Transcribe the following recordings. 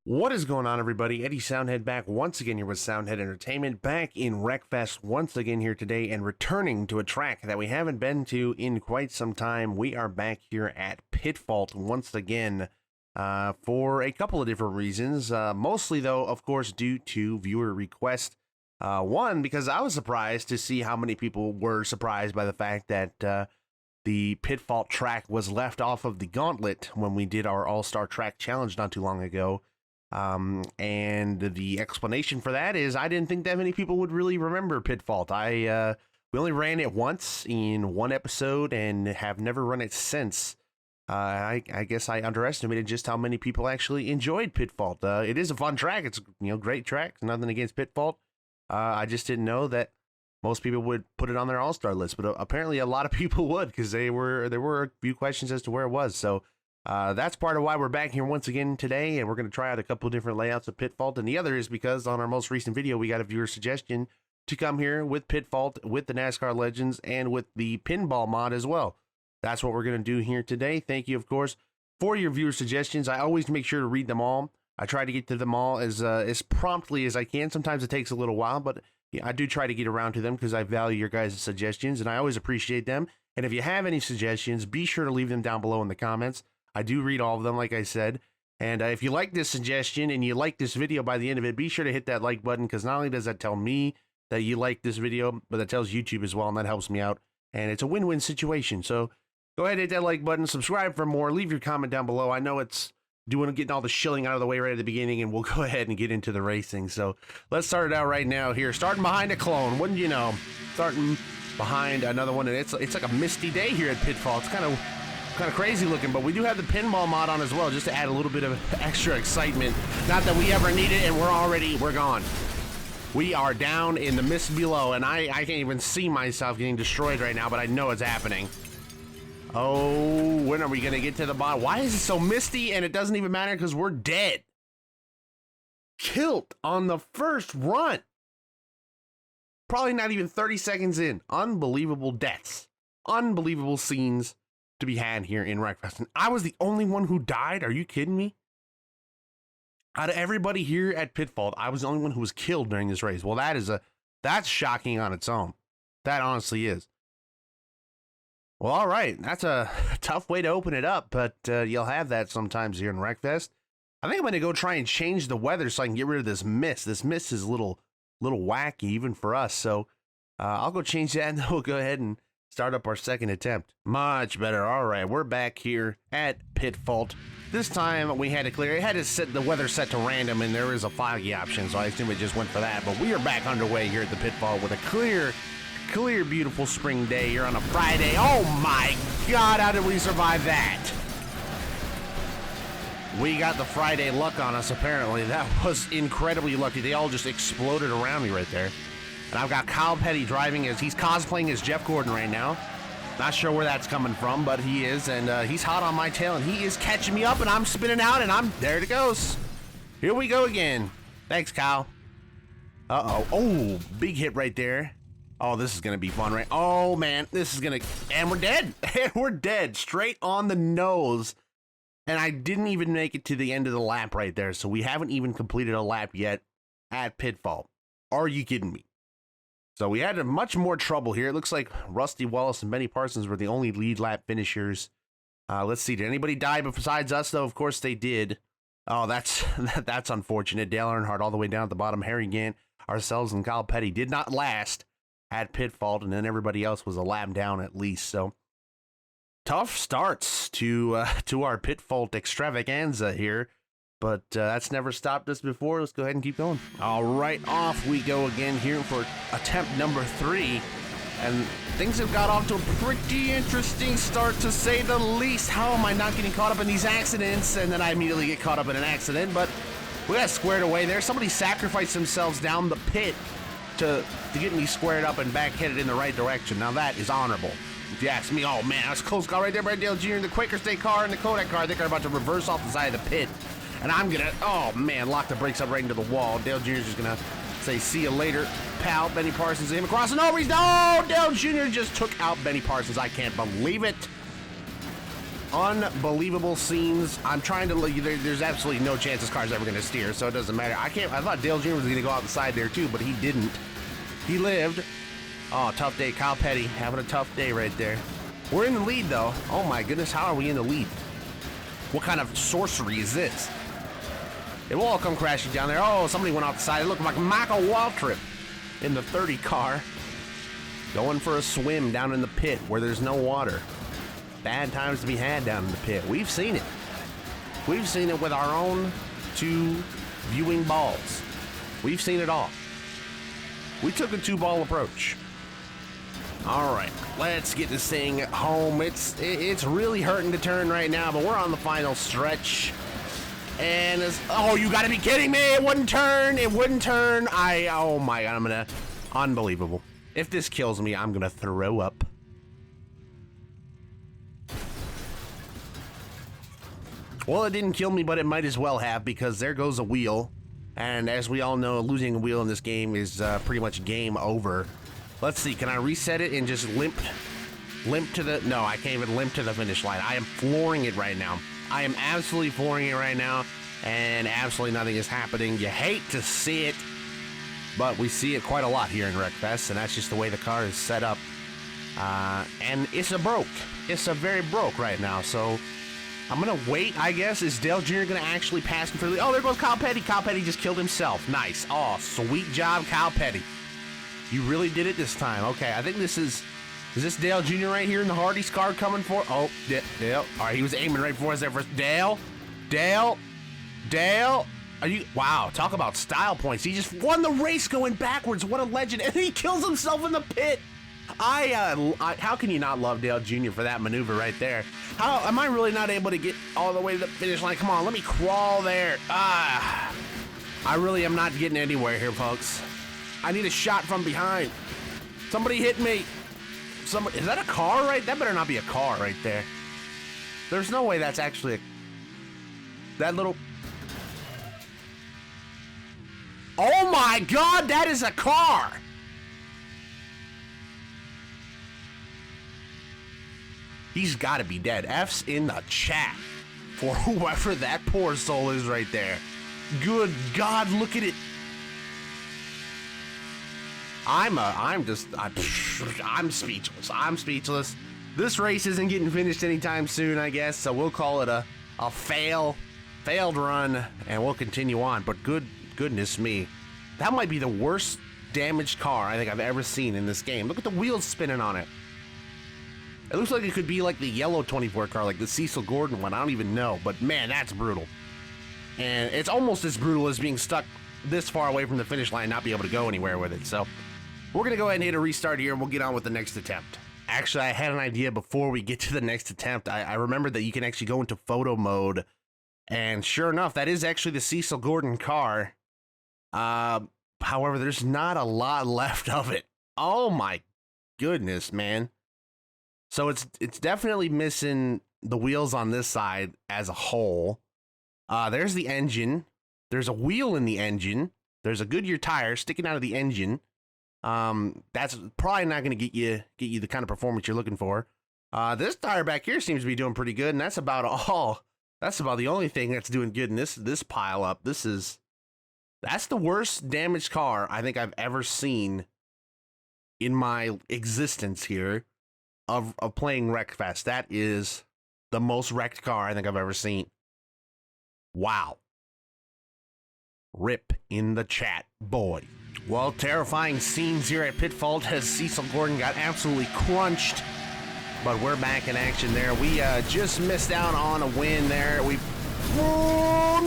What is going on, everybody? Eddie Soundhead back once again here with Soundhead Entertainment, back in Wreckfest once again here today, and returning to a track that we haven't been to in quite some time. We are back here at PITFAULT once again for a couple of different reasons. Mostly, though, of course, due to viewer request. One, because I was surprised to see how many people were surprised by the fact that the PITFAULT track was left off of the Gauntlet when we did our All-Star Track Challenge not too long ago. And the explanation for that is I didn't think that many people would really remember PITFAULT. We only ran it once in one episode and have never run it since. I guess I underestimated just how many people actually enjoyed PITFAULT. It is a fun track. It's great track. Nothing against PITFAULT. I just didn't know that most people would put it on their all-star list, but apparently a lot of people would, because there were a few questions as to where it was. So that's part of why we're back here once again today, and we're going to try out a couple of different layouts of PITFAULT. And the other is because on our most recent video, we got a viewer suggestion to come here with PITFAULT, with the NASCAR Legends, and with the pinball mod as well. That's what we're going to do here today. Thank you, of course, for your viewer suggestions. I always make sure to read them all. I try to get to them all as promptly as I can. Sometimes it takes a little while, but I do try to get around to them because I value your guys' suggestions, and I always appreciate them. And if you have any suggestions, be sure to leave them down below in the comments. I do read all of them, like I said. And if you like this suggestion and you like this video by the end of it, be sure to hit that like button, because not only does that tell me that you like this video, but that tells YouTube as well, and that helps me out. And it's a win-win situation. So go ahead and hit that like button, subscribe for more, leave your comment down below. I know it's getting all the shilling out of the way right at the beginning, and we'll go ahead and get into the racing. So let's start it out right now here. Starting behind a clone, wouldn't you know? Starting behind another one, and it's like a misty day here at PITFAULT. It's kind of crazy looking, but we do have the pinball mod on as well, just to add a little bit of extra excitement. Not that we ever need it, and we're gone. We are down in the mist below, and I can't even see myself getting destroyed right now, but I know it's happening. Oh, when are we gonna get to the bottom? Why is it so misty? And it doesn't even matter because we're dead. Killed on the first run. Probably not even 30 seconds in. Unbelievable deaths. Unbelievable scenes to be had here in Wreckfest. And I was the only one who died? Are you kidding me? Out of everybody here at PITFAULT, I was the only one who was killed during this race. Well, that's shocking on its own. That honestly is. Well, all right. That's a tough way to open it up, but you'll have that sometimes here in Wreckfest. I think I'm going to go try and change the weather so I can get rid of this mist. This mist is a little wacky even for us, so I'll go change that, and then we'll go ahead and start up our second attempt. Much better. All right, we're back here at PITFAULT. This time we had to clear. It had to set the weather set to random, and there is a foggy option, so I assume it just went for that. But we are back underway here at the PITFAULT with a clear, beautiful spring day here on a Friday. Oh my God, how did we survive that? We got the Friday luck on us, apparently. That was incredibly lucky. They all just exploded around me right there. And I've got Kyle Petty driving as he's cosplaying as Jeff Gordon right now. Not sure where that's coming from, but he is, and he's hot on my tail, and he is catching me up, and I'm spinning out, and there it goes. Here we go again. Thanks, Kyle. Uh-oh. Oh, big hit right there. Oh, this is going to be fun, right? Oh, man, this is going to... And we're dead. And we're dead. Straight on the nose. And I didn't even make it to the end of the lap right there, so we haven't even completed a lap yet at PITFAULT. Are you kidding me? So we had much more trouble here. It looks like Rusty Wallace and Benny Parsons were the only lead lap finishers. Let's see. Did anybody die besides us, though? Of course they did. Oh, that's unfortunate. Dale Earnhardt all the way down at the bottom. Harry Gant, ourselves, and Kyle Petty did not last at PITFAULT, and then everybody else was a lap down at least. So tough starts to our PITFAULT extravaganza here. But that's never stopped us before. Let's go ahead and keep going. All right, off we go again here for attempt number 3. And things have got off to a pretty interesting start, to say the least. How am I not getting caught up in these accidents? And then I immediately get caught up in an accident. But we got squared away there. Somebody sacrificed themselves down the pit to get me squared up and back headed in the right direction. Now that is honorable, if you ask me. Oh, man, that's a close call right there by Dale Jr. The Quaker State car and the Kodak car, I think, are about to reverse off the side of the pit. And I'm going to, oh, man, lock the brakes up right into the wall. Dale Jr.'s just going to say, see you later, pal. Benny Parsons him across, and oh, Dale Jr. just took out Benny Parsons. I can't believe it. Unbelievable scenes. I'm trying to, there's absolutely no chance this car's ever going to steer, so it doesn't matter. I thought Dale Jr. was going to go out the side there too, but he didn't. He lived. Oh, tough day. Kyle Petty having a tough day right there. We're in the lead though. Oh my goodness, how are we in the lead? What kind of sorcery is this? It will all come crashing down there. Oh, somebody went off the side. It looked like Michael Waltrip in the 30 car. Going for a swim down in the pit where there's no water. Bad times to be had down in the pit. We've seen it. We've seen it with our own 2 viewing balls. We've seen it all. We took a 2-ball approach. All right, let's get this thing home. It's really hurting to turn right now, but we're on the final stretch. And oh, you gotta be kidding me! It wouldn't turn. It wouldn't turn. Oh my God, unbelievable. If this kills me, I'm gonna throw up. Well, it didn't kill me, but it might as well have, because there goes a wheel. And as we all know, losing a wheel in this game is pretty much game over. Let's see, can I reset it and just limp to the... No, I can't even limp to the finish line. I am flooring it right now. I am absolutely flooring it right now, and absolutely nothing is happening. You hate to see it, but we see it quite a lot here in Wreckfest, and that's just the way the car is set up. And it's a broke. It's a very broke right now, so I'm gonna wait, I guess. Is Dale Jr. gonna actually pass him through the... Oh, there goes Kyle Petty. Kyle Petty just killed himself. Nice. Oh, sweet job, Kyle Petty. You really did it this time. Okay, I think this is this Dale Jr. right here in the Hardy's car coming for... Oh, Dale. All right, he was aiming right for us there first. Dale. Are you... Wow, talk about style points. He just won the race going backwards. What a legend. And he kills himself in the pit. How can you not love Dale Jr. for that maneuver right there? How am I really not able to get all the way to the finish line? Come on, let me crawl there. I really am not getting anywhere here, folks. I need a shot from behind. Somebody hit me. Is that a car right? That better not be a car right there. There's no way that's actually that little... Oh my God, that is a car. He's got to be dead. F's in the chat for whoever that poor soul is right there. Good God, look at it. I'm speechless. I'm speechless. This race isn't getting finished anytime soon, I guess, so we'll call it a failed run, and we'll continue on. But goodness me, that might be the worst damaged car I think I've ever seen in this game. Look at the wheels spinning on it. It looks like it could be like the yellow 24 car, like the Cecil Gordon one. I don't even know, but man, that's brutal. And it's almost as brutal as being stuck this far away from the finish line and not be able to go anywhere with it. So we're going to go ahead and hit a restart here, and we'll get on with the next attempt. Actually, I had an idea before we get to the next attempt. I remembered that you can actually go into photo mode, and sure enough, that is actually the Cecil Gordon car. However, there's not a lot left of it. Oh my goodness, man. So it's definitely missing the wheels on this side as a whole. There's the engine. There's a wheel in the engine. There's a Goodyear tire sticking out of the engine. That's probably not going to get you the kind of performance you're looking for. This tire back here seems to be doing pretty good, and that's about all. That's about the only thing that's doing good in this pile up. That's the worst damaged car I think I've ever seen in my existence here of playing Wreckfest. That is the most wrecked car I think I've ever seen. Wow. Rip in the chat, boy. Well, terrifying scenes here at PITFAULT as Cecil Gordon got absolutely crunched. But we're back in action there. We just missed out on a win there. Oh,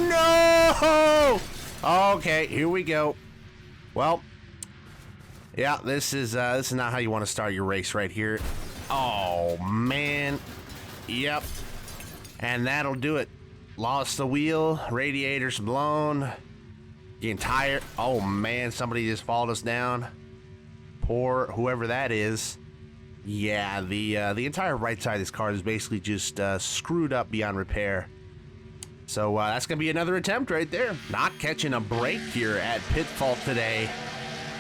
no! Okay, here we go. Well, yeah, this is not how you want to start your race right here. Oh, man. Yep. And that'll do it. Lost the wheel. Radiator's blown. The entire... Oh, man. Somebody just followed us down. Poor whoever that is. Yeah, the entire right side of this car is basically just screwed up beyond repair. So that's going to be another attempt right there. Not catching a break here at PITFAULT today.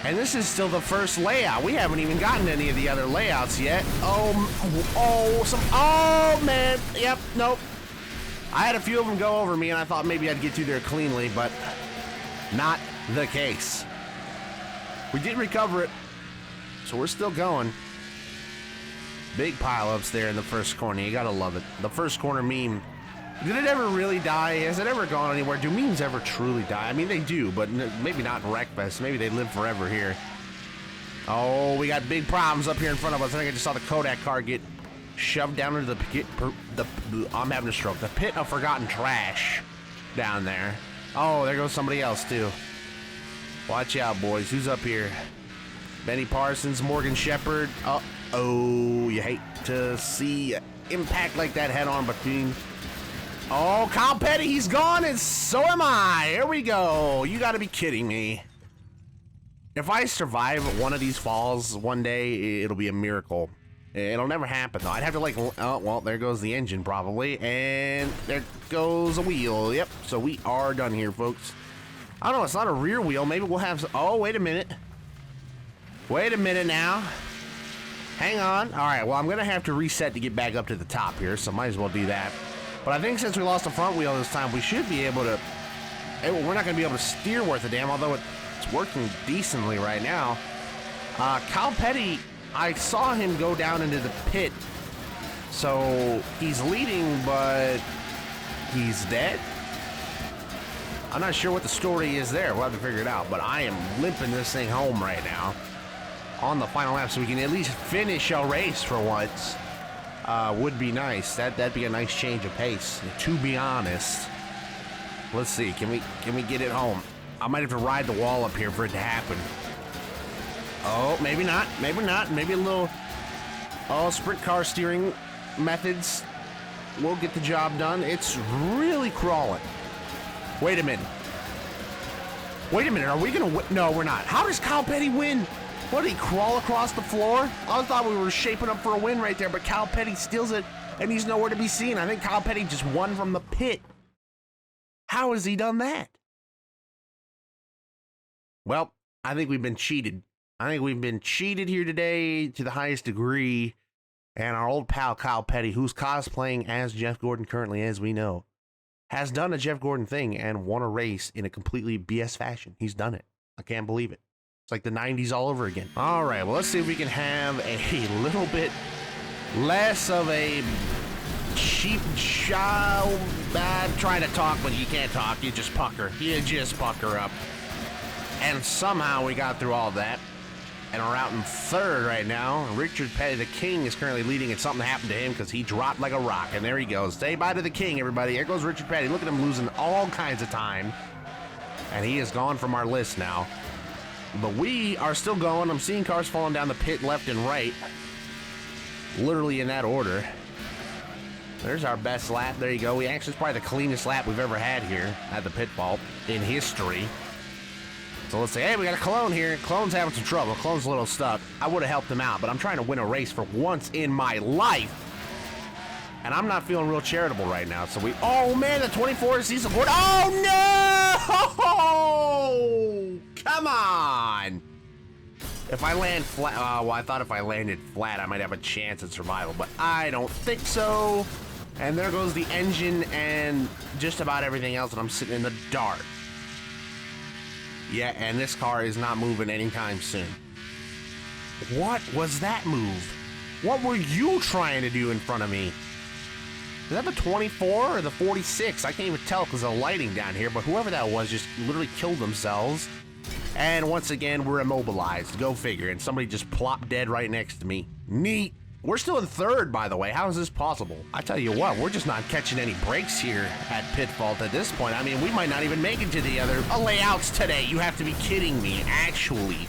And this is still the first layout. We haven't even gotten any of the other layouts yet. Oh, man. Yep, nope. I had a few of them go over me, and I thought maybe I'd get through there cleanly, but not the case. We did recover it, so we're still going. Big pileups there in the first corner. You gotta love it. The first corner meme. Did it ever really die? Has it ever gone anywhere? Do memes ever truly die? I mean, they do, but maybe not in Wreckfest. Maybe they live forever here. Oh, we got big problems up here in front of us. I think I just saw the Kodak car get shoved down into the pit. I'm having a stroke. The pit of forgotten trash down there. Oh, there goes somebody else, too. Watch out, boys. Who's up here? Benny Parsons, Morgan Shepherd. Oh, you hate to see impact like that head-on between. Oh, Kyle Petty, he's gone, and so am I. Here we go. You got to be kidding me. If I survive one of these falls one day, it'll be a miracle. It'll never happen, though. I'd have to, like, oh, well, there goes the engine, probably, and there goes a wheel. Yep, so we are done here, folks. I don't know, it's not a rear wheel. Maybe we'll have, oh, wait a minute. Wait a minute now. Hang on. All right, well, I'm going to have to reset to get back up to the top here, so might as well do that. But I think since we lost the front wheel this time, we should be able to... We're not going to be able to steer worth a damn, although it's working decently right now. Kyle Petty, I saw him go down into the pit. So he's leading, but he's dead? I'm not sure what the story is there. We'll have to figure it out. But I am limping this thing home right now on the final lap, so we can at least finish a race for once. Would be nice. That'd be a nice change of pace, to be honest. Let's see. Can we get it home? I might have to ride the wall up here for it to happen. Oh, maybe not. Maybe not. Maybe a little sprint car steering methods will get the job done. It's really crawling. Wait a minute. Wait a minute. Are we gonna win? No, we're not. How does Kyle Petty win? What, did he crawl across the floor? I thought we were shaping up for a win right there, but Kyle Petty steals it, and he's nowhere to be seen. I think Kyle Petty just won from the pit. How has he done that? Well, I think we've been cheated. I think we've been cheated here today to the highest degree. And our old pal Kyle Petty, who's cosplaying as Jeff Gordon currently, as we know, has done a Jeff Gordon thing and won a race in a completely BS fashion. He's done it. I can't believe it. It's like the 90s all over again. All right, well, let's see if we can have a little bit less of a cheap child. Trying to talk, but you can't talk. You just pucker. You just pucker up. And somehow we got through all that. And we're out in third right now. Richard Petty, the King, is currently leading, and something happened to him because he dropped like a rock. And there he goes. Say bye to the King, everybody. There goes Richard Petty. Look at him losing all kinds of time. And he is gone from our list now. But we are still going. I'm seeing cars falling down the pit left and right. Literally in that order. There's our best lap. There you go. It's probably the cleanest lap we've ever had here at the pit fault in history. So let's say, hey, we got a Cologne here. Cologne's having some trouble. Cologne's a little stuck. I would have helped him out, but I'm trying to win a race for once in my life. And I'm not feeling real charitable right now. So oh man, the 24 sees the board. Oh no! Come on! If I land flat, well, I thought if I landed flat, I might have a chance at survival, but I don't think so. And there goes the engine and just about everything else, and I'm sitting in the dark. Yeah, and this car is not moving anytime soon. What was that move? What were you trying to do in front of me? Is that the 24 or the 46? I can't even tell because of the lighting down here, but whoever that was just literally killed themselves. And once again, we're immobilized. Go figure. And somebody just plopped dead right next to me. Neat. We're still in third, by the way. How is this possible? I tell you what, we're just not catching any breaks here at PITFAULT at this point. I mean, we might not even make it to the other layouts today. You have to be kidding me, actually.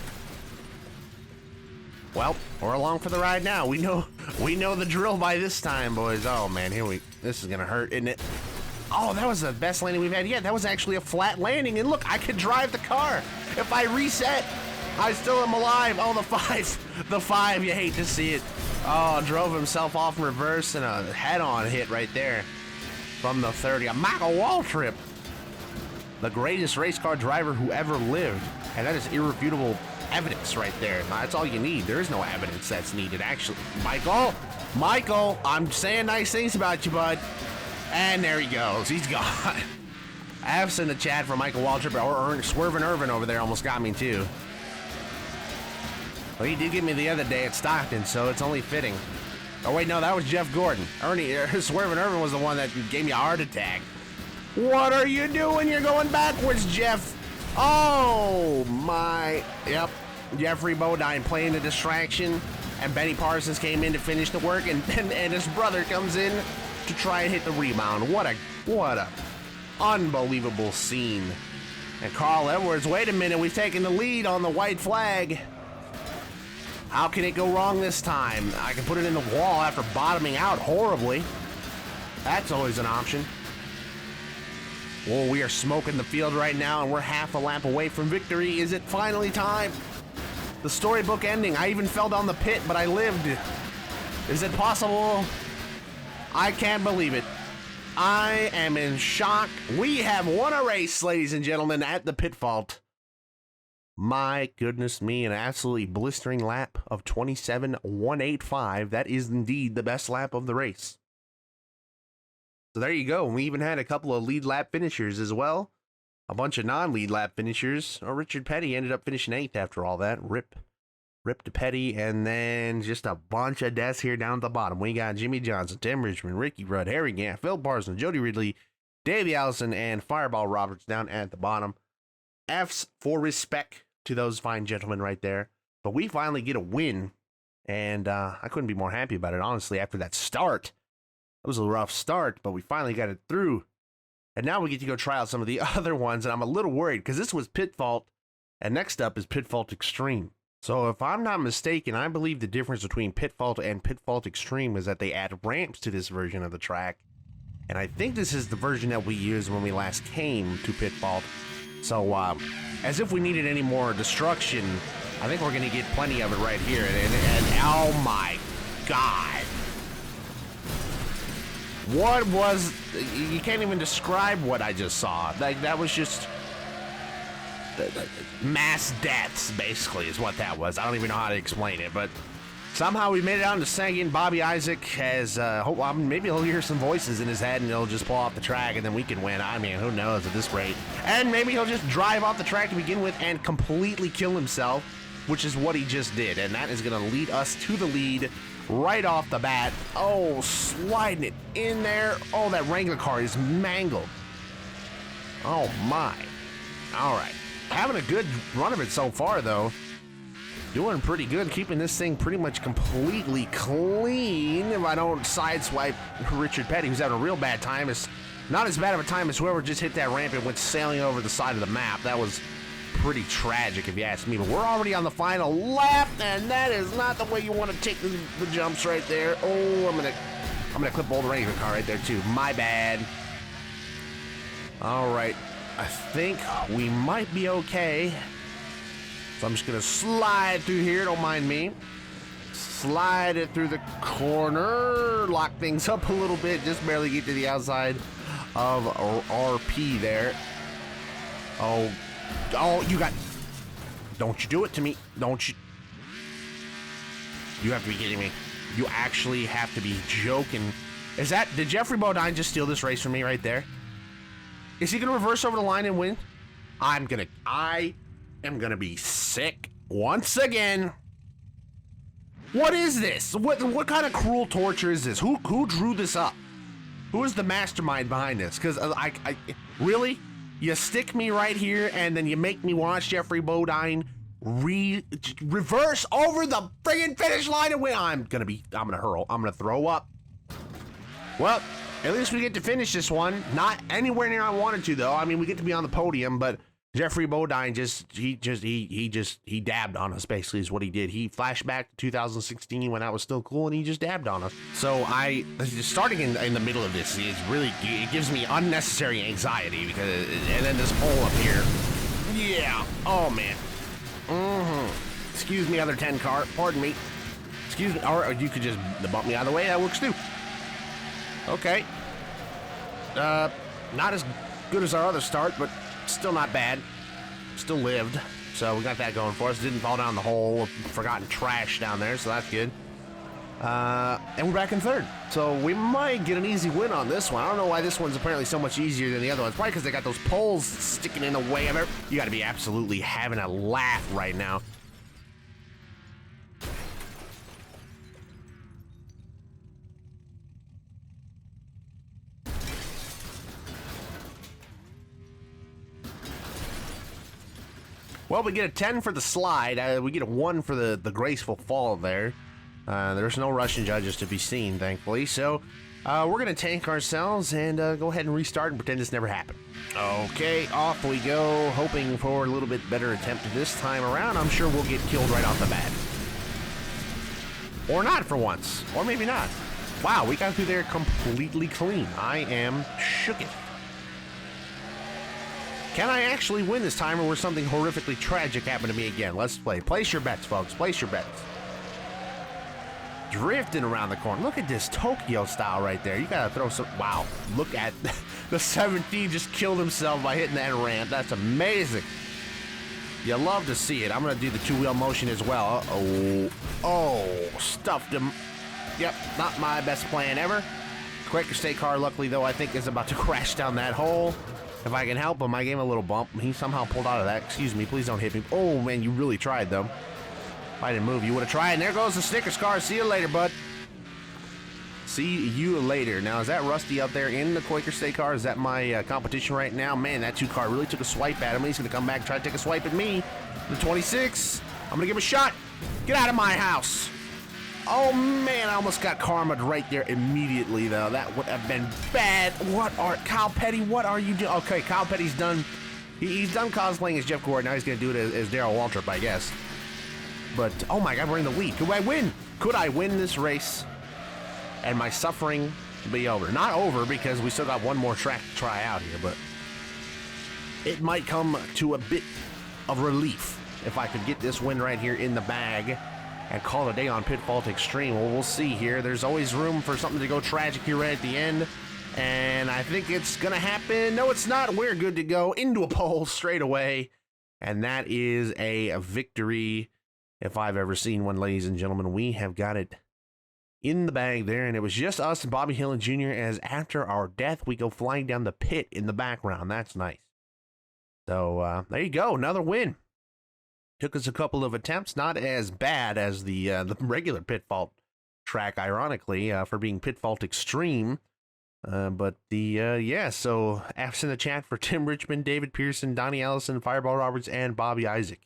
Well, we're along for the ride now. We know the drill by this time, boys. Oh man, this is gonna hurt, isn't it? Oh, that was the best landing we've had yet. That was actually a flat landing, and look, I could drive the car. If I reset, I still am alive. Oh, the five, you hate to see it. Oh, drove himself off in reverse and a head-on hit right there from the 30. A Michael Waltrip, the greatest race car driver who ever lived, and that is irrefutable evidence right there. That's all you need. There is no evidence that's needed, actually. Michael, I'm saying nice things about you, bud. And there he goes. He's gone. F's in the chat for Michael Waltrip, or Swervin' Irvin over there almost got me, too. Well, he did get me the other day at Stockton, so it's only fitting. Oh, wait, no, that was Jeff Gordon. Swervin' Irvin was the one that gave me a heart attack. What are you doing? You're going backwards, Jeff. Oh, my. Yep. Jeffrey Bodine playing the distraction, and Benny Parsons came in to finish the work, and his brother comes in to try and hit the rebound. What a unbelievable scene. And Carl Edwards, wait a minute, we've taken the lead on the white flag. How can it go wrong this time? I can put it in the wall after bottoming out horribly. That's always an option. Well, we are smoking the field right now, and we're half a lap away from victory. Is it finally time? The storybook ending. I even fell down the pit, but I lived. Is it possible? I can't believe it. I am in shock. We have won a race, ladies and gentlemen, at the pit fault. My goodness me, an absolutely blistering lap of 27.185. That is indeed the best lap of the race. So there you go. We even had a couple of lead lap finishers as well. A bunch of non-lead lap finishers. Oh, Richard Petty ended up finishing 8th after all that. Rip to Petty. And then just a bunch of deaths here down at the bottom. We got Jimmy Johnson, Tim Richmond, Ricky Rudd, Harry Gant, Phil Parsons, Jody Ridley, Davey Allison, and Fireball Roberts down at the bottom. F's for respect to those fine gentlemen right there. But we finally get a win. And I couldn't be more happy about it, honestly, after that start. It was a rough start, but we finally got it through. And now we get to go try out some of the other ones, and I'm a little worried because this was PITFAULT, and next up is PITFAULT Extreme. So if I'm not mistaken, I believe the difference between PITFAULT and PITFAULT Extreme is that they add ramps to this version of the track. And I think this is the version that we used when we last came to PITFAULT. So as if we needed any more destruction, I think we're going to get plenty of it right here. And oh my God. What was, you can't even describe what I just saw. Like, that was just mass deaths, basically, is what that was. I don't even know how to explain it, but somehow we made it out into second. Bobby Isaac has, maybe he'll hear some voices in his head and he'll just pull off the track and then we can win. I mean, who knows at this rate. And maybe he'll just drive off the track to begin with and completely kill himself, which is what he just did. And that is going to lead us to the lead right off the bat. Oh, sliding it in there. Oh, that Wrangler car is mangled. Oh, my. All right. Having a good run of it so far, though. Doing pretty good, keeping this thing pretty much completely clean. If I don't sideswipe Richard Petty, who's having a real bad time. It's not as bad of a time as whoever just hit that ramp and went sailing over the side of the map. That was pretty tragic, if you ask me. But we're already on the final lap, and that is not the way you want to take the jumps right there. Oh, I'm gonna clip all the Wrangler car right there too. My bad. All right, I think we might be okay. So I'm just gonna slide through here. Don't mind me. Slide it through the corner. Lock things up a little bit. Just barely get to the outside of RP there. Oh, you got... Don't you do it to me. Don't you... You have to be kidding me. You actually have to be joking. Is that... Did Jeffrey Bodine just steal this race from me right there? Is he going to reverse over the line and win? I am going to be sick once again. What is this? What kind of cruel torture is this? Who drew this up? Who is the mastermind behind this? Because really? You stick me right here, and then you make me watch Jeffrey Bodine reverse over the friggin' finish line and win. I'm gonna hurl. I'm gonna throw up. Well, at least we get to finish this one. Not anywhere near I wanted to, though. I mean, we get to be on the podium, but Jeffrey Bodine he dabbed on us, basically, is what he did. He flashed back to 2016 when I was still cool, and he just dabbed on us. So starting in the middle of this is really, it gives me unnecessary anxiety, because, and then this pole up here. Yeah. Oh, man. Excuse me, other 10 car. Pardon me. Excuse me. Or you could just bump me out of the way. That works, too. Okay. Not as good as our other start, but still not bad. Still lived. So we got that going for us. Didn't fall down the hole. Forgotten trash down there, so that's good. And we're back in third. So we might get an easy win on this one. I don't know why this one's apparently so much easier than the other ones. Probably because they got those poles sticking in the way of it. You got to be absolutely having a laugh right now. Well, we get a 10 for the slide. We get a 1 for the graceful fall there. There's no Russian judges to be seen, thankfully. So we're going to tank ourselves and go ahead and restart and pretend this never happened. Okay, off we go, hoping for a little bit better attempt this time around. I'm sure we'll get killed right off the bat. Or not for once. Or maybe not. Wow, we got through there completely clean. I am shooketh. Can I actually win this time, or will something horrifically tragic happen to me again? Let's play. Place your bets, folks. Place your bets. Drifting around the corner. Look at this Tokyo style right there. You gotta throw some... Wow. Look at... the 17 just killed himself by hitting that ramp. That's amazing. You love to see it. I'm gonna do the two-wheel motion as well. Uh-oh. Oh, stuffed him. Yep, not my best plan ever. Quaker State car, luckily, though, I think is about to crash down that hole. If I can help him, I gave him a little bump. He somehow pulled out of that. Excuse me, please don't hit me. Oh, man, you really tried, though. If I didn't move, you would have tried. And there goes the Snickers car. See you later, bud. See you later. Now, is that Rusty out there in the Quaker State car? Is that my competition right now? Man, that 2 car really took a swipe at him. He's going to come back and try to take a swipe at me. The 26. I'm going to give him a shot. Get out of my house. Oh, man, I almost got karma'd right there immediately, though. That would have been bad. Kyle Petty, what are you doing? Okay, Kyle Petty's done. He's done cosplaying as Jeff Gordon. Now he's going to do it as Darrell Waltrip, I guess. But, oh, my God, we're in the lead. Could I win? Could I win this race and my suffering be over? Not over, because we still got one more track to try out here, but it might come to a bit of relief if I could get this win right here in the bag and call it a day on Pitfault Extreme. Well, we'll see here. There's always room for something to go tragic here right at the end, and I think it's going to happen. No, it's not. We're good to go into a pole straight away, and that is a victory if I've ever seen one, ladies and gentlemen. We have got it in the bag there, and it was just us and Bobby Hillin Jr. as after our death, we go flying down the pit in the background. That's nice. So there you go, another win. Took us a couple of attempts, not as bad as the regular Pitfault track, ironically, for being Pitfault Extreme. But yeah, so F's in the chat for Tim Richmond, David Pearson, Donnie Ellison, Fireball Roberts, and Bobby Isaac,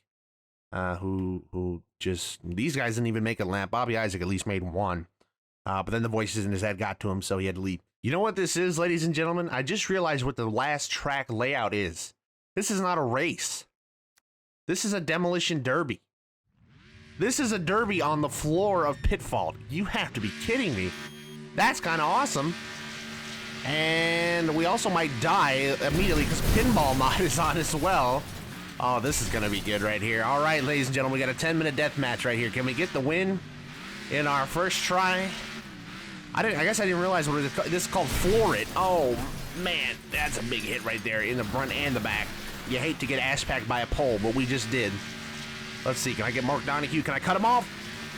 who just, these guys didn't even make a lap. Bobby Isaac at least made one. But then the voices in his head got to him, so he had to leave. You know what this is, ladies and gentlemen? I just realized what the last track layout is. This is not a race. This is a demolition derby. This is a derby on the floor of Pitfault. You have to be kidding me. That's kind of awesome. And we also might die immediately because pinball mod is on as well. Oh, this is going to be good right here. All right, ladies and gentlemen, we got a 10-minute death match right here. Can we get the win in our first try? I guess I didn't realize what it is. This is called Floor It. Oh, man, that's a big hit right there in the front and the back. You hate to get ass-packed by a pole, but we just did. Let's see, can I get Mark Donahue? Can I cut him off?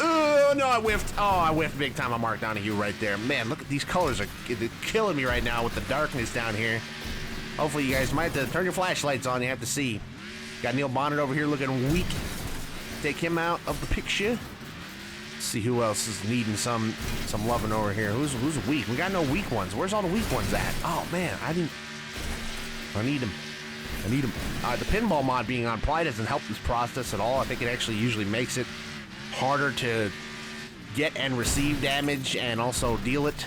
Oh, no, I whiffed. Oh, I whiffed big time on Mark Donahue right there. Man, look at these colors. They're killing me right now with the darkness down here. Hopefully, you guys might have to turn your flashlights on. You have to see. Got Neil Bonnet over here looking weak. Take him out of the picture. Let's see who else is needing some loving over here. Who's weak? We got no weak ones. Where's all the weak ones at? Oh, man, I need them. I need them. The pinball mod being on probably doesn't help this process at all. I think it actually usually makes it harder to get and receive damage and also deal it.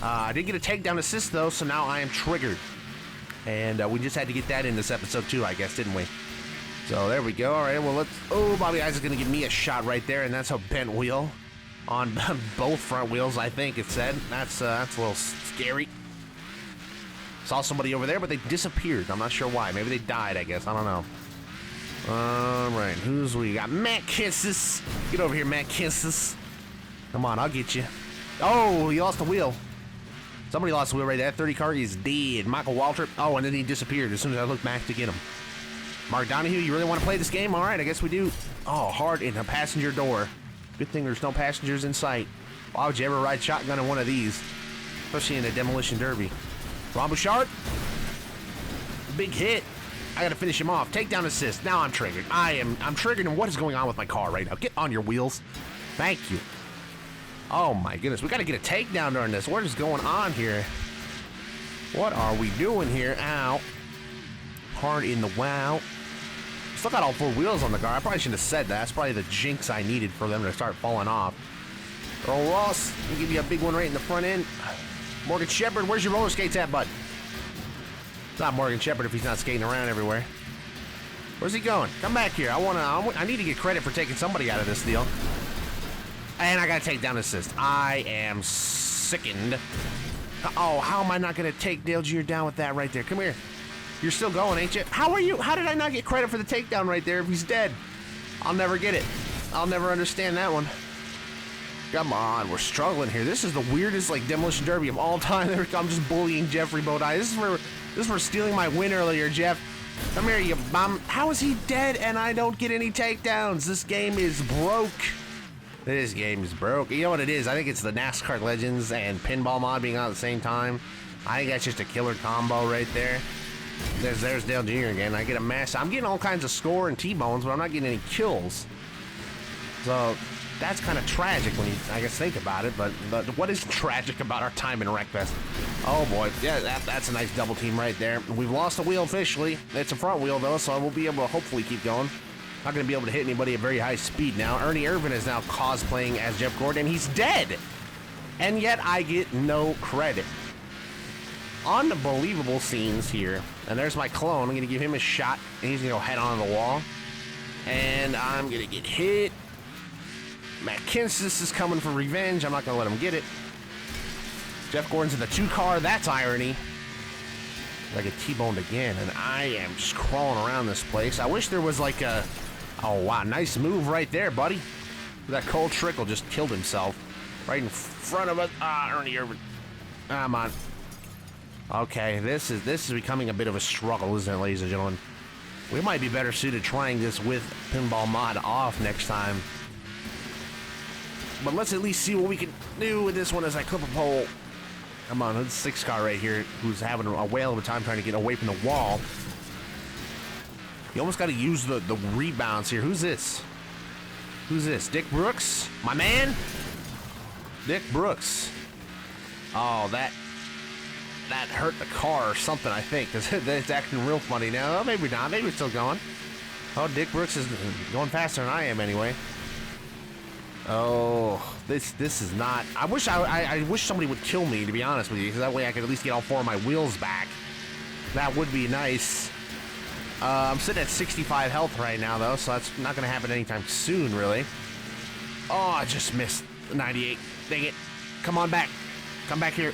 I did get a takedown assist, though, so now I am triggered. And we just had to get that in this episode, too, I guess, didn't we? So there we go. All right, well, let's... Oh, Bobby Isaac's going to give me a shot right there, and that's a bent wheel on both front wheels, I think it said. That's a little scary. Saw somebody over there, but they disappeared. I'm not sure why. Maybe they died, I guess. I don't know. All right, who's we got? Matt Kisses. Get over here, Matt Kisses. Come on, I'll get you. Oh, he lost the wheel. Somebody lost the wheel right there. That 30 car is dead. Michael Waltrip. Oh, and then he disappeared as soon as I looked back to get him. Mark Donahue, you really want to play this game? All right, I guess we do. Oh, hard in a passenger door. Good thing there's no passengers in sight. Why would you ever ride shotgun in one of these? Especially in a demolition derby. Ron Bouchard. Big hit. I gotta finish him off. Takedown assist. Now I'm triggered. I'm triggered, and what is going on with my car right now? Get on your wheels. Thank you. Oh my goodness. We gotta get a takedown during this. What is going on here? What are we doing here? Ow. Hard in the wow. Still got all 4 wheels on the car. I probably shouldn't have said that. That's probably the jinx I needed for them to start falling off. Earl Ross, we'll give you a big one right in the front end. Morgan Shepherd, where's your roller skates at, bud? It's not Morgan Shepherd if he's not skating around everywhere. Where's he going? Come back here. I need to get credit for taking somebody out of this deal. And I gotta take down assist. I am sickened. Oh, how am I not gonna take Dale Jr. down with that right there? Come here. You're still going, ain't you? How are you? How did I not get credit for the takedown right there if he's dead? I'll never get it. I'll never understand that one. Come on, we're struggling here. This is the weirdest, like, demolition derby of all time. I'm just bullying Jeffrey Bodine. This is for stealing my win earlier, Jeff. Come here, you bum. How is he dead and I don't get any takedowns? This game is broke. This game is broke. You know what it is? I think it's the NASCAR Legends and Pinball Mod being out at the same time. I think that's just a killer combo right there. There's Dale Jr. again. I get a mess. I'm getting all kinds of score and T-bones, but I'm not getting any kills. So that's kind of tragic when you, I guess, think about it. But what is tragic about our time in Wreckfest? Oh boy, yeah, that's a nice double team right there. We've lost a wheel officially. It's a front wheel though, so we'll be able to hopefully keep going. Not going to be able to hit anybody at very high speed now. Ernie Irvin is now cosplaying as Jeff Gordon, and he's dead. And yet I get no credit. Unbelievable scenes here. And there's my clone. I'm going to give him a shot, and he's going to go head on the wall. And I'm going to get hit. Matt Kinsis is coming for revenge. I'm not going to let him get it. Jeff Gordon's in the 2-car. That's irony. I get T-boned again, and I am just crawling around this place. I wish there was like a... Oh, wow. Nice move right there, buddy. That Cole Trickle just killed himself right in front of us. Ernie Irvin. Come on. Okay, this is becoming a bit of a struggle, isn't it, ladies and gentlemen? We might be better suited trying this with Pinball Mod off next time. But let's at least see what we can do with this one as I clip a pole. Come on, this 6-car right here who's having a whale of a time trying to get away from the wall. You almost got to use the rebounds here. Who's this? Who's this? Dick Brooks? My man? Dick Brooks. Oh, that hurt the car or something, I think, because it's acting real funny now. Oh, maybe not. Maybe it's still going. Oh, Dick Brooks is going faster than I am anyway. Oh, this is not... I wish somebody would kill me, to be honest with you, because that way I could at least get all 4 of my wheels back. That would be nice. I'm sitting at 65 health right now, though, so that's not going to happen anytime soon, really. Oh, I just missed 98. Dang it. Come on back. Come back here.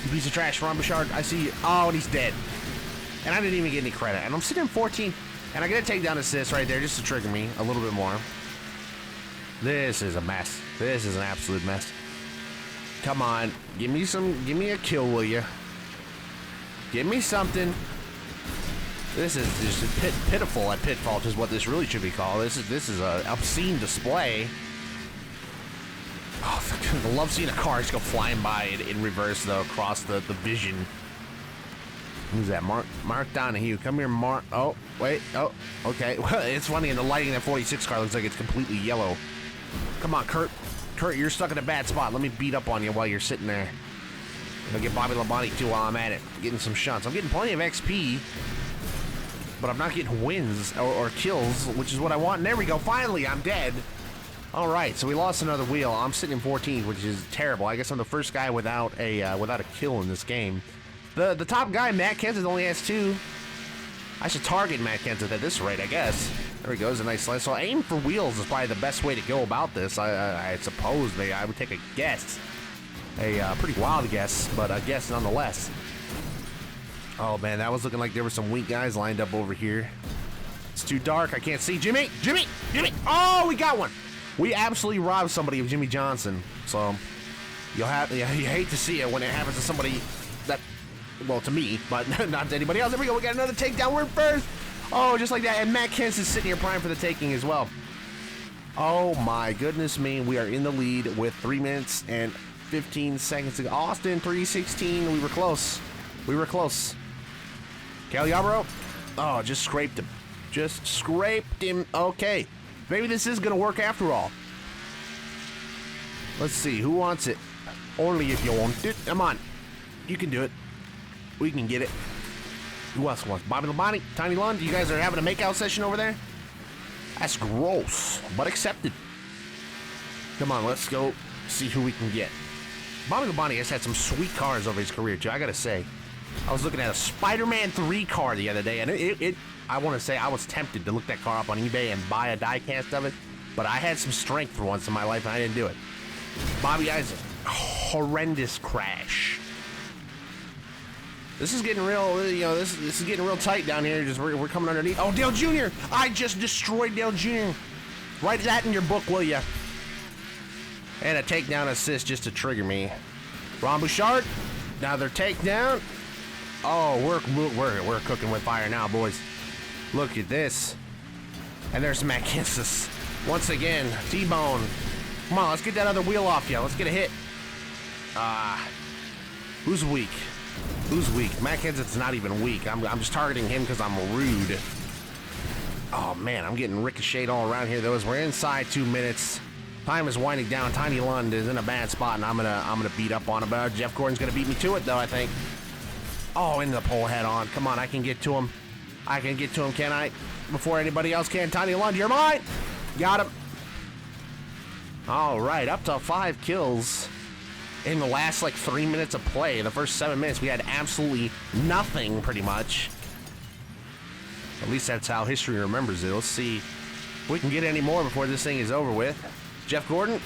You piece of trash, Ron Bouchard. I see you. Oh, and he's dead. And I didn't even get any credit. And I'm sitting in 14, and I get a takedown assist right there just to trigger me a little bit more. This is a mess. This is an absolute mess. Come on. Give me a kill, will you? Give me something. This is just pitiful at Pitfault is what this really should be called. This is a obscene display. Oh, I love seeing a car just go flying by in reverse, though, across the vision. Who's that? Mark Donahue. Come here, Mark. Oh, wait. Oh, okay. Well, it's funny, in the lighting, that 46 car looks like it's completely yellow. Come on, Kurt. Kurt, you're stuck in a bad spot. Let me beat up on you while you're sitting there. I'll get Bobby Labonte, too, while I'm at it. Getting some shunts. I'm getting plenty of XP, but I'm not getting wins or kills, which is what I want. And there we go. Finally, I'm dead. All right, so we lost another wheel. I'm sitting in 14th, which is terrible. I guess I'm the first guy without a kill in this game. The top guy, Matt Kenseth, only has 2. I should target Matt Kenseth at this rate, I guess. There we go. It's a nice slice. So aim for wheels is probably the best way to go about this. I suppose I would take a guess. A pretty wild guess, but a guess nonetheless. Oh, man, that was looking like there were some weak guys lined up over here. It's too dark. I can't see. Jimmy! Jimmy! Jimmy! Oh, we got one! We absolutely robbed somebody of Jimmy Johnson. So you hate to see it when it happens to somebody that, well, to me, but not to anybody else. There we go. We got another takedown. We're first. Oh, just like that. And Matt Kent's is sitting here prime for the taking as well. Oh my goodness me. We are in the lead with 3 minutes and 15 seconds to go. Austin, 3:16. We were close. We were close. Cal Yarborough. Oh, just scraped him. Just scraped him. Okay. Maybe this is going to work after all. Let's see. Who wants it? Only if you want it. Come on. You can do it. We can get it. Who else wants? Bobby Labonte, Tiny Lund, you guys are having a makeout session over there? That's gross, but accepted. Come on, let's go see who we can get. Bobby Labonte has had some sweet cars over his career, too, I gotta say. I was looking at a Spider-Man 3 car the other day, and I want to say I was tempted to look that car up on eBay and buy a die-cast of it, but I had some strength for once in my life, and I didn't do it. Bobby has a horrendous crash. This is getting real, you know, this is getting real tight down here. Just we're coming underneath. Oh, Dale Jr. I just destroyed Dale Jr. Write that in your book, will ya? And a takedown assist just to trigger me. Ron Bouchard, another takedown. Oh, we're cooking with fire now, boys. Look at this. And there's Matt Kenseth. Once again, T-Bone. Come on, let's get that other wheel off you. Let's get a hit. Who's weak? Who's weak? Matt Kenseth's not even weak. I'm just targeting him because I'm rude. Oh man, I'm getting ricocheted all around here. Though, as we're inside 2 minutes, time is winding down. Tiny Lund is in a bad spot, and I'm gonna beat up on him. But Jeff Gordon's gonna beat me to it, though. I think. Oh, into the pole head on. Come on, I can get to him. I can get to him, can I? Before anybody else can. Tiny Lund, you're mine. Got him. All right, up to 5 kills. In the last, like, 3 minutes of play, the first 7 minutes, we had absolutely nothing, pretty much. At least that's how history remembers it. Let's see if we can get any more before this thing is over with. Jeff Gordon,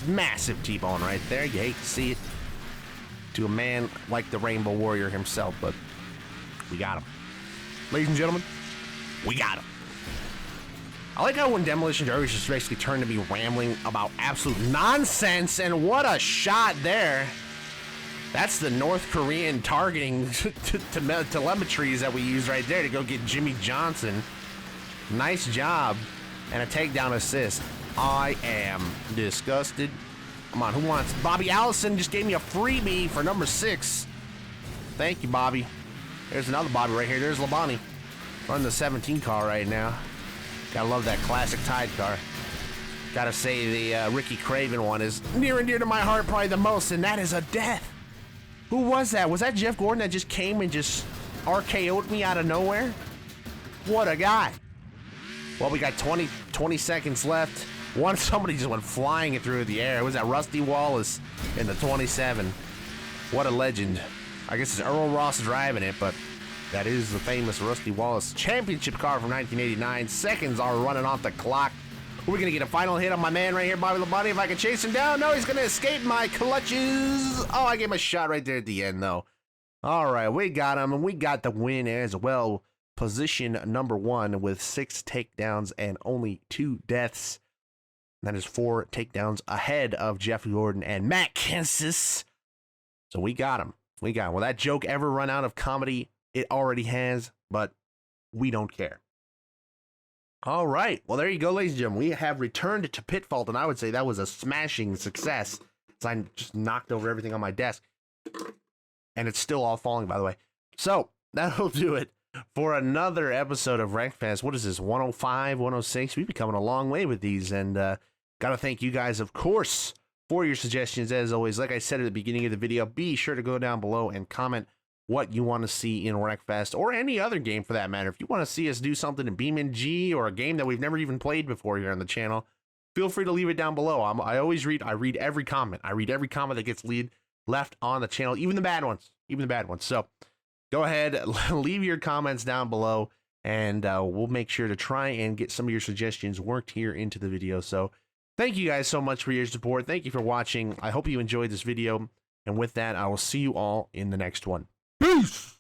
massive T-bone right there. You hate to see it to a man like the Rainbow Warrior himself, but we got him. Ladies and gentlemen, we got him. I like how when Demolition Derby just basically turned to be rambling about absolute nonsense, and what a shot there. That's the North Korean targeting telemetries that we use right there to go get Jimmy Johnson. Nice job. And a takedown assist. I am disgusted. Come on, who wants? Bobby Allison just gave me a freebie for number 6. Thank you, Bobby. There's another Bobby right here. There's Labonte. Running the 17 car right now. Gotta love that classic Tide car. Gotta say the Ricky Craven one is near and dear to my heart probably the most, and that is a death. Who was that? Was that Jeff Gordon that just came and just RKO'd me out of nowhere? What a guy. Well, we got 20 seconds left. Somebody just went flying it through the air. It was that Rusty Wallace in the 27. What a legend. I guess it's Earl Ross driving it, but that is the famous Rusty Wallace championship car from 1989. Seconds are running off the clock. We're going to get a final hit on my man right here, Bobby Labonte. If I can chase him down. No, he's going to escape my clutches. Oh, I gave him a shot right there at the end, though. All right, we got him, and we got the win as well. Position number 1 with 6 takedowns and only 2 deaths. That is 4 takedowns ahead of Jeff Gordon and Matt Kenseth. So we got him. We got him. Will that joke ever run out of comedy? It already has, but we don't care. All right. Well, there you go, ladies and gentlemen. We have returned to Pitfault, and I would say that was a smashing success. So I just knocked over everything on my desk. And it's still all falling, by the way. So that'll do it for another episode of Wreckfest. What is this, 105, 106? We've been coming a long way with these, and got to thank you guys, of course, for your suggestions. As always, like I said at the beginning of the video, be sure to go down below and comment what you want to see in Wreckfest, or any other game for that matter. If you want to see us do something in BeamNG, or a game that we've never even played before here on the channel, feel free to leave it down below. I always read every comment. I read every comment that gets left on the channel, even the bad ones. So go ahead, leave your comments down below, and we'll make sure to try and get some of your suggestions worked here into the video. So thank you guys so much for your support. Thank you for watching. I hope you enjoyed this video. And with that, I will see you all in the next one. Peace!